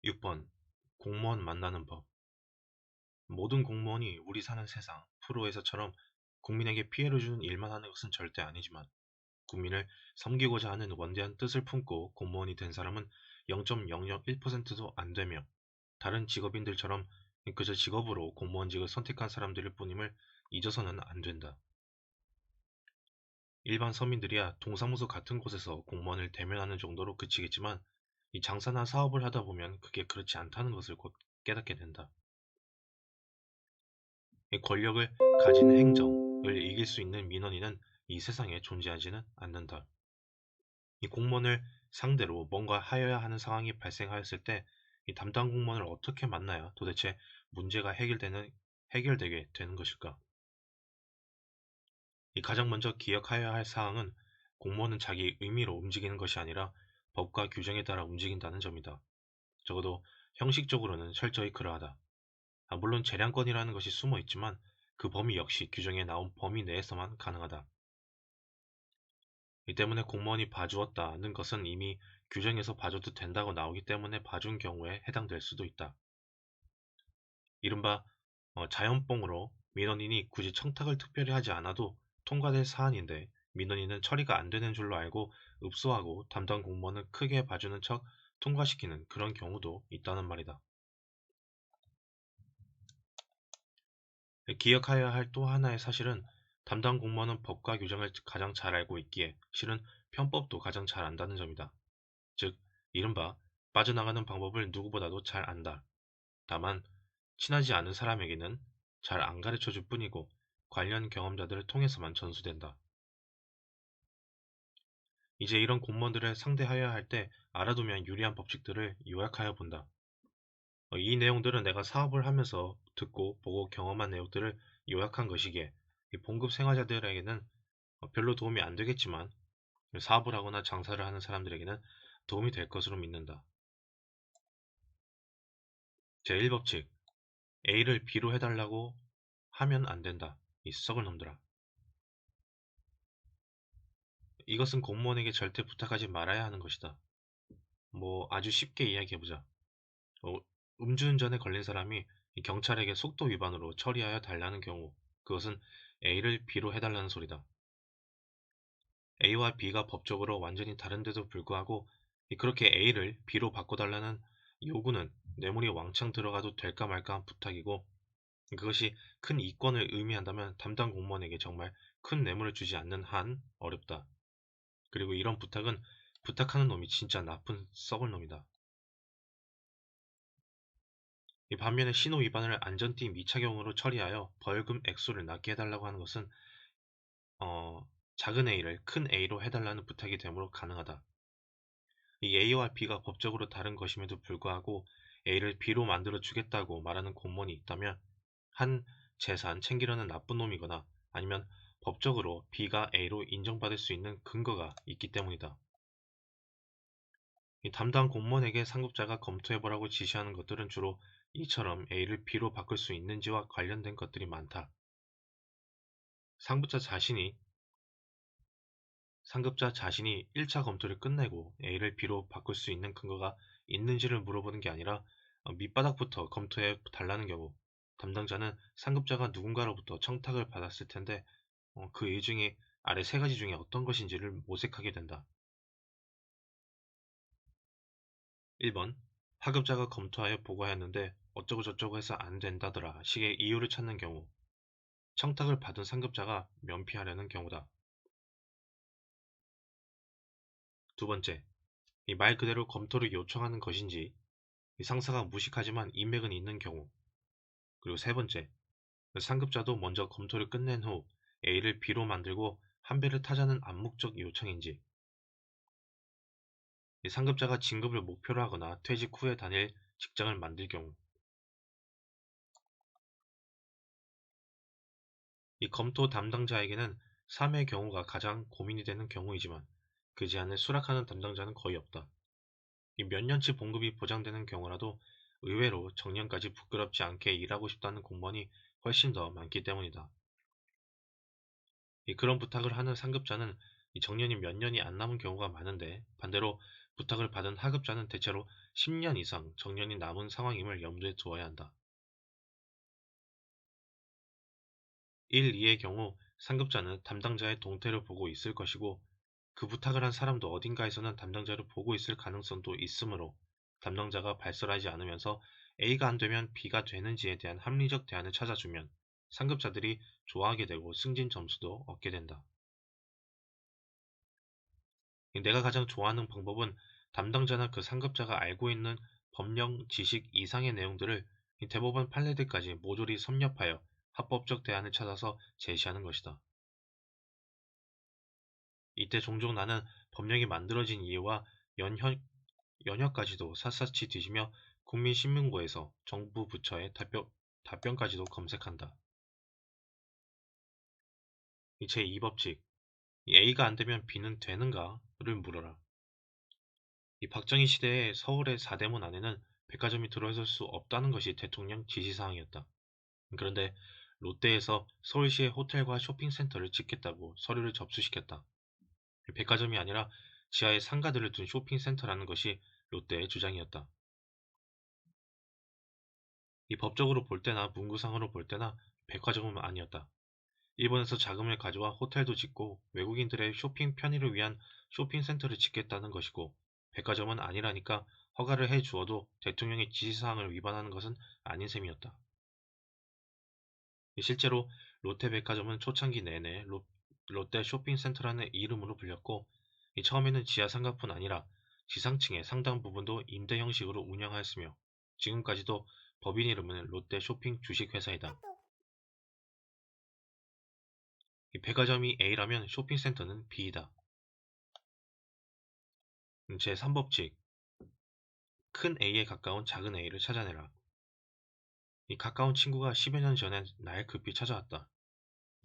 6번 공무원 만나는 법. 모든 공무원이 우리 사는 세상 프로에서처럼 국민에게 피해를 주는 일만 하는 것은 절대 아니지만 국민을 섬기고자 하는 원대한 뜻을 품고 공무원이 된 사람은 0.001%도 안 되며 다른 직업인들처럼 그저 직업으로 공무원직을 선택한 사람들일 뿐임을 잊어서는 안 된다. 일반 서민들이야 동사무소 같은 곳에서 공무원을 대면하는 정도로 그치겠지만 이 장사나 사업을 하다 보면 그게 그렇지 않다는 것을 곧 깨닫게 된다. 이 권력을 가진 행정을 이길 수 있는 민원인은 이 세상에 존재하지는 않는다. 이 공무원을 상대로 뭔가 하여야 하는 상황이 발생하였을 때 이 담당 공무원을 어떻게 만나야 도대체 문제가 해결되게 되는 것일까? 이 가장 먼저 기억하여야 할 사항은 공무원은 자기 의미로 움직이는 것이 아니라 법과 규정에 따라 움직인다는 점이다. 적어도 형식적으로는 철저히 그러하다. 물론 재량권이라는 것이 숨어 있지만 그 범위 역시 규정에 나온 범위 내에서만 가능하다. 이 때문에 공무원이 봐주었다는 것은 이미 규정에서 봐줘도 된다고 나오기 때문에 봐준 경우에 해당될 수도 있다. 이른바 자연뽕으로 민원인이 굳이 청탁을 특별히 하지 않아도 통과될 사안인데 민원인은 처리가 안 되는 줄로 알고 읍소하고 담당 공무원은 크게 봐주는 척 통과시키는 그런 경우도 있다는 말이다. 기억해야 할 또 하나의 사실은 담당 공무원은 법과 규정을 가장 잘 알고 있기에 실은 편법도 가장 잘 안다는 점이다. 즉, 이른바 빠져나가는 방법을 누구보다도 잘 안다. 다만 친하지 않은 사람에게는 잘 안 가르쳐 줄 뿐이고 관련 경험자들을 통해서만 전수된다. 이제 이런 공무원들을 상대하여야 할 때 알아두면 유리한 법칙들을 요약하여 본다. 이 내용들은 내가 사업을 하면서 듣고 보고 경험한 내용들을 요약한 것이기에 이 봉급 생활자들에게는 별로 도움이 안 되겠지만 사업을 하거나 장사를 하는 사람들에게는 도움이 될 것으로 믿는다. 제1법칙, A를 B로 해달라고 하면 안 된다. 이 썩을 놈들아. 이것은 공무원에게 절대 부탁하지 말아야 하는 것이다. 아주 쉽게 이야기해보자. 어, 음주운전에 걸린 사람이 경찰에게 속도 위반으로 처리하여 달라는 경우, 그것은 A를 B로 해달라는 소리다. A와 B가 법적으로 완전히 다른데도 불구하고 그렇게 A를 B로 바꿔달라는 요구는 뇌물이 왕창 들어가도 될까 말까 한 부탁이고 그것이 큰 이권을 의미한다면 담당 공무원에게 정말 큰 뇌물을 주지 않는 한 어렵다. 그리고 이런 부탁은 부탁하는 놈이 진짜 나쁜 썩을 놈이다. 이 반면에 신호 위반을 안전띠 미착용으로 처리하여 벌금 액수를 낮게 해달라고 하는 것은 어, 작은 A를 큰 A로 해달라는 부탁이 되므로 가능하다. 이 A와 B가 법적으로 다른 것임에도 불구하고 A를 B로 만들어 주겠다고 말하는 공무원이 있다면 한 재산 챙기려는 나쁜 놈이거나 아니면 법적으로 B가 A로 인정받을 수 있는 근거가 있기 때문이다. 이 담당 공무원에게 상급자가 검토해보라고 지시하는 것들은 주로 이처럼 A를 B로 바꿀 수 있는지와 관련된 것들이 많다. 상급자 자신이 1차 검토를 끝내고 A를 B로 바꿀 수 있는 근거가 있는지를 물어보는 게 아니라 밑바닥부터 검토해 달라는 경우 담당자는 상급자가 누군가로부터 청탁을 받았을 텐데 그 일 중에 아래 세 가지 중에 어떤 것인지를 모색하게 된다. 1번 하급자가 검토하여 보고하였는데 어쩌고저쩌고 해서 안 된다더라 식의 이유를 찾는 경우 청탁을 받은 상급자가 면피하려는 경우다. 두 번째, 이 말 그대로 검토를 요청하는 것인지 이 상사가 무식하지만 인맥은 있는 경우 그리고 세 번째, 상급자도 먼저 검토를 끝낸 후 A를 B로 만들고 한 배를 타자는 암묵적 요청인지 이 상급자가 진급을 목표로 하거나 퇴직 후에 다닐 직장을 만들 경우 이 검토 담당자에게는 3의 경우가 가장 고민이 되는 경우이지만 그 제한을 수락하는 담당자는 거의 없다. 이 몇 년치 봉급이 보장되는 경우라도 의외로 정년까지 부끄럽지 않게 일하고 싶다는 공무원이 훨씬 더 많기 때문이다. 그런 부탁을 하는 상급자는 이 정년이 몇 년이 안 남은 경우가 많은데 반대로 부탁을 받은 하급자는 대체로 10년 이상 정년이 남은 상황임을 염두에 두어야 한다. 1, 2의 경우 상급자는 담당자의 동태를 보고 있을 것이고 그 부탁을 한 사람도 어딘가에서는 담당자를 보고 있을 가능성도 있으므로 담당자가 발설하지 않으면서 A가 안 되면 B가 되는지에 대한 합리적 대안을 찾아주면 상급자들이 좋아하게 되고 승진 점수도 얻게 된다. 내가 가장 좋아하는 방법은 담당자나 그 상급자가 알고 있는 법령 지식 이상의 내용들을 대법원 판례들까지 모조리 섭렵하여 합법적 대안을 찾아서 제시하는 것이다. 이때 종종 나는 법령이 만들어진 이유와 연혀, 연혀까지도 샅샅이 뒤지며 국민신문고에서 정부 부처의 답변까지도 검색한다. 제2법칙, A가 안 되면 B는 되는가?를 물어라. 이 박정희 시대에 서울의 사대문 안에는 백화점이 들어설 수 없다는 것이 대통령 지시사항이었다. 그런데 롯데에서 서울시의 호텔과 쇼핑센터를 짓겠다고 서류를 접수시켰다. 백화점이 아니라 지하에 상가들을 둔 쇼핑센터라는 것이 롯데의 주장이었다. 이 법적으로 볼 때나 문구상으로 볼 때나 백화점은 아니었다. 일본에서 자금을 가져와 호텔도 짓고 외국인들의 쇼핑 편의를 위한 쇼핑센터를 짓겠다는 것이고 백화점은 아니라니까 허가를 해 주어도 대통령의 지시사항을 위반하는 것은 아닌 셈이었다. 실제로 롯데백화점은 초창기 내내 롯데 쇼핑센터라는 이름으로 불렸고 처음에는 지하 상가뿐 아니라 지상층의 상당 부분도 임대 형식으로 운영하였으며 지금까지도 법인 이름은 롯데 쇼핑 주식회사이다. 백화점이 A라면 쇼핑센터는 B이다. 제3법칙 큰 A에 가까운 작은 A를 찾아내라. 이 가까운 친구가 10여 년 전에 날 급히 찾아왔다.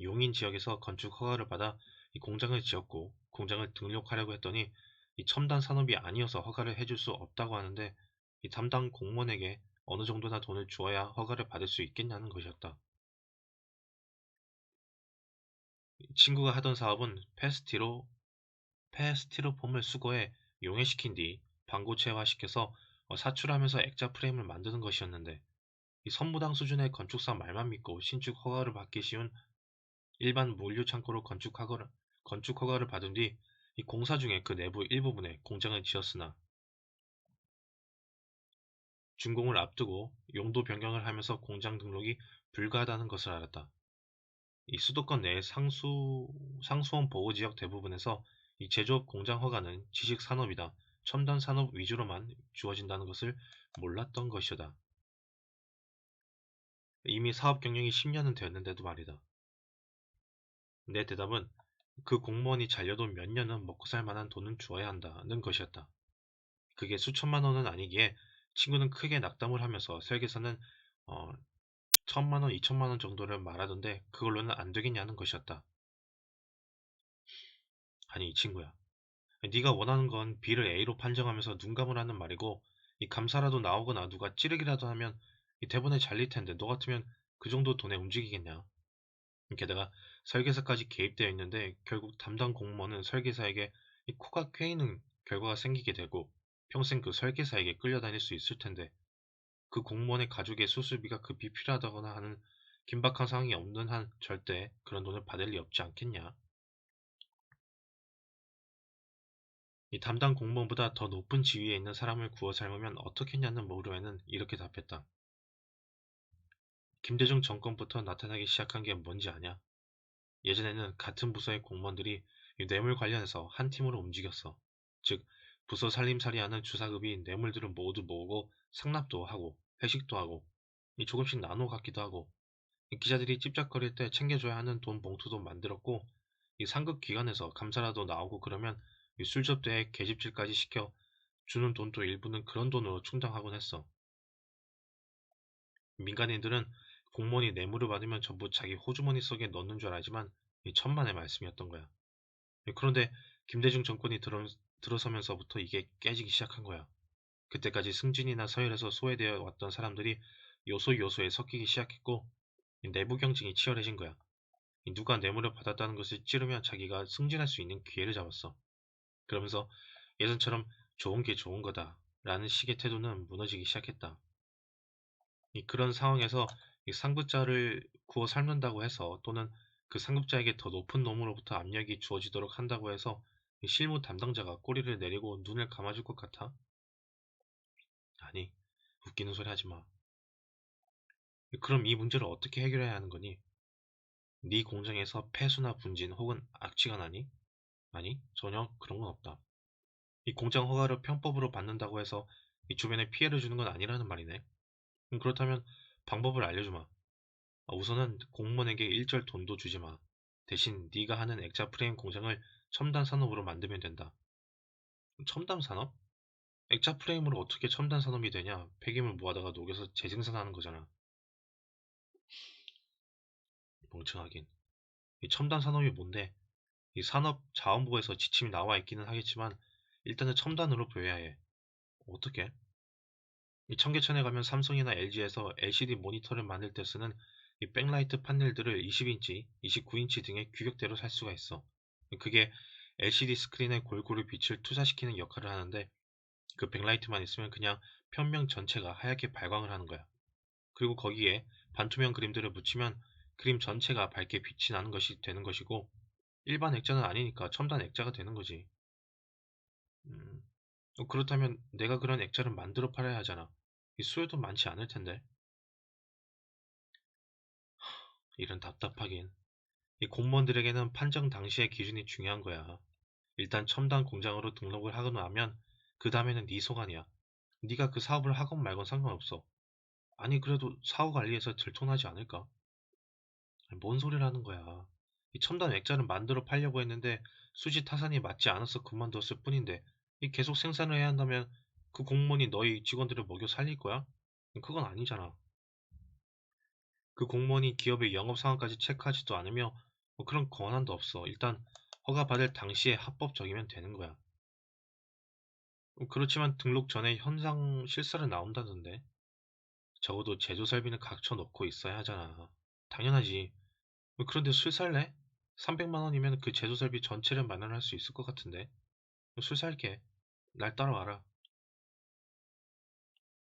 용인 지역에서 건축 허가를 받아 이 공장을 지었고 공장을 등록하려고 했더니 이 첨단 산업이 아니어서 허가를 해줄 수 없다고 하는데 이 담당 공무원에게 어느 정도나 돈을 주어야 허가를 받을 수 있겠냐는 것이었다. 이 친구가 하던 사업은 페스티로폼을 수거해 용해시킨 뒤 반고체화시켜서 사출하면서 액자 프레임을 만드는 것이었는데 이 선무당 수준의 건축사 말만 믿고 신축 허가를 받기 쉬운 일반 물류 창고로 건축 허가를 받은 뒤 이 공사 중에 그 내부 일부분에 공장을 지었으나 준공을 앞두고 용도 변경을 하면서 공장 등록이 불가하다는 것을 알았다. 이 수도권 내 상수원 보호지역 대부분에서 이 제조업 공장 허가는 지식 산업이다, 첨단 산업 위주로만 주어진다는 것을 몰랐던 것이다. 이미 사업 경영이 10년은 되었는데도 말이다. 내 대답은 그 공무원이 잘려도 몇 년은 먹고 살 만한 돈은 주어야 한다는 것이었다. 그게 수천만 원은 아니기에 친구는 크게 낙담을 하면서 설계사는 어, 1,000만 원, 2천만 원 정도를 말하던데 그걸로는 안 되겠냐는 것이었다. 아니 이 친구야. 네가 원하는 건 B를 A로 판정하면서 눈 감으라는 말이고 이 감사라도 나오거나 누가 찌르기라도 하면 이 대본에 잘릴 텐데 너 같으면 그 정도 돈에 움직이겠냐. 게다가 설계사까지 개입되어 있는데 결국 담당 공무원은 설계사에게 이 코가 꿰이는 결과가 생기게 되고 평생 그 설계사에게 끌려다닐 수 있을 텐데 그 공무원의 가족의 수술비가 급히 필요하다거나 하는 긴박한 상황이 없는 한 절대 그런 돈을 받을 리 없지 않겠냐. 이 담당 공무원보다 더 높은 지위에 있는 사람을 구워 삶으면 어떻겠냐는 물음에는 이렇게 답했다. 김대중 정권부터 나타나기 시작한 게 뭔지 아냐? 예전에는 같은 부서의 공무원들이 이 뇌물 관련해서 한 팀으로 움직였어. 즉, 부서 살림살이하는 주사급이 뇌물들을 모두 모으고 상납도 하고 회식도 하고 이 조금씩 나눠 갖기도 하고 이 기자들이 찝쩍거릴 때 챙겨줘야 하는 돈 봉투도 만들었고 이 상급 기관에서 감사라도 나오고 그러면 이 술접대에 계집질까지 시켜 주는 돈도 일부는 그런 돈으로 충당하곤 했어. 민간인들은 공무원이 뇌물을 받으면 전부 자기 호주머니 속에 넣는 줄 알지만 이 천만의 말씀이었던 거야. 그런데 김대중 정권이 들어서면서부터 이게 깨지기 시작한 거야. 그때까지 승진이나 서열에서 소외되어 왔던 사람들이 요소요소에 섞이기 시작했고 내부 경쟁이 치열해진 거야. 누가 뇌물을 받았다는 것을 찌르면 자기가 승진할 수 있는 기회를 잡았어. 그러면서 예전처럼 좋은 게 좋은 거다 라는 식의 태도는 무너지기 시작했다. 그런 상황에서 이 상급자를 구워 삶는다고 해서 또는 그 상급자에게 더 높은 놈으로부터 압력이 주어지도록 한다고 해서 이 실무 담당자가 꼬리를 내리고 눈을 감아줄 것 같아? 아니, 웃기는 소리 하지 마. 그럼 이 문제를 어떻게 해결해야 하는 거니? 네 공장에서 폐수나 분진 혹은 악취가 나니? 아니, 전혀 그런 건 없다. 이 공장 허가를 편법으로 받는다고 해서 이 주변에 피해를 주는 건 아니라는 말이네. 그렇다면 방법을 알려주마. 우선은 공무원에게 일절 돈도 주지 마. 대신 네가 하는 액자 프레임 공장을 첨단 산업으로 만들면 된다. 첨단 산업? 액자 프레임으로 어떻게 첨단 산업이 되냐? 폐기물 모아다가 녹여서 재생산하는 거잖아. 멍청하긴. 이 첨단 산업이 뭔데? 이 산업자원부에서 지침이 나와 있기는 하겠지만 일단은 첨단으로 보여야 해. 어떻게? 이 청계천에 가면 삼성이나 LG에서 LCD 모니터를 만들 때 쓰는 이 백라이트 판넬들을 20인치, 29인치 등의 규격대로 살 수가 있어. 그게 LCD 스크린에 골고루 빛을 투사시키는 역할을 하는데 그 백라이트만 있으면 그냥 편명 전체가 하얗게 발광을 하는 거야. 그리고 거기에 반투명 그림들을 붙이면 그림 전체가 밝게 빛이 나는 것이 되는 것이고 일반 액자는 아니니까 첨단 액자가 되는 거지. 음, 그렇다면 내가 그런 액자를 만들어 팔아야 하잖아. 이 수요도 많지 않을 텐데. 이런 답답하긴. 이 공무원들에게는 판정 당시의 기준이 중요한 거야. 일단 첨단 공장으로 등록을 하고 나면 그 다음에는 네 소관이야. 네가 그 사업을 하건 말건 상관없어. 아니 그래도 사후 관리에서 들통나지 않을까? 아니, 뭔 소리를 하는 거야. 이 첨단 액자를 만들어 팔려고 했는데 수지 타산이 맞지 않아서 그만뒀을 뿐인데 이 계속 생산을 해야 한다면 그 공무원이 너희 직원들을 먹여 살릴 거야? 그건 아니잖아. 그 공무원이 기업의 영업 상황까지 체크하지도 않으며 뭐 그런 권한도 없어. 일단 허가받을 당시에 합법적이면 되는 거야. 그렇지만 등록 전에 현상 실사를 나온다던데. 적어도 제조 설비는 각처 넣고 있어야 하잖아. 당연하지. 그런데 술 살래? 300만 원이면 그 제조 설비 전체를 마련할 수 있을 것 같은데. 술 살게. 날 따라와라.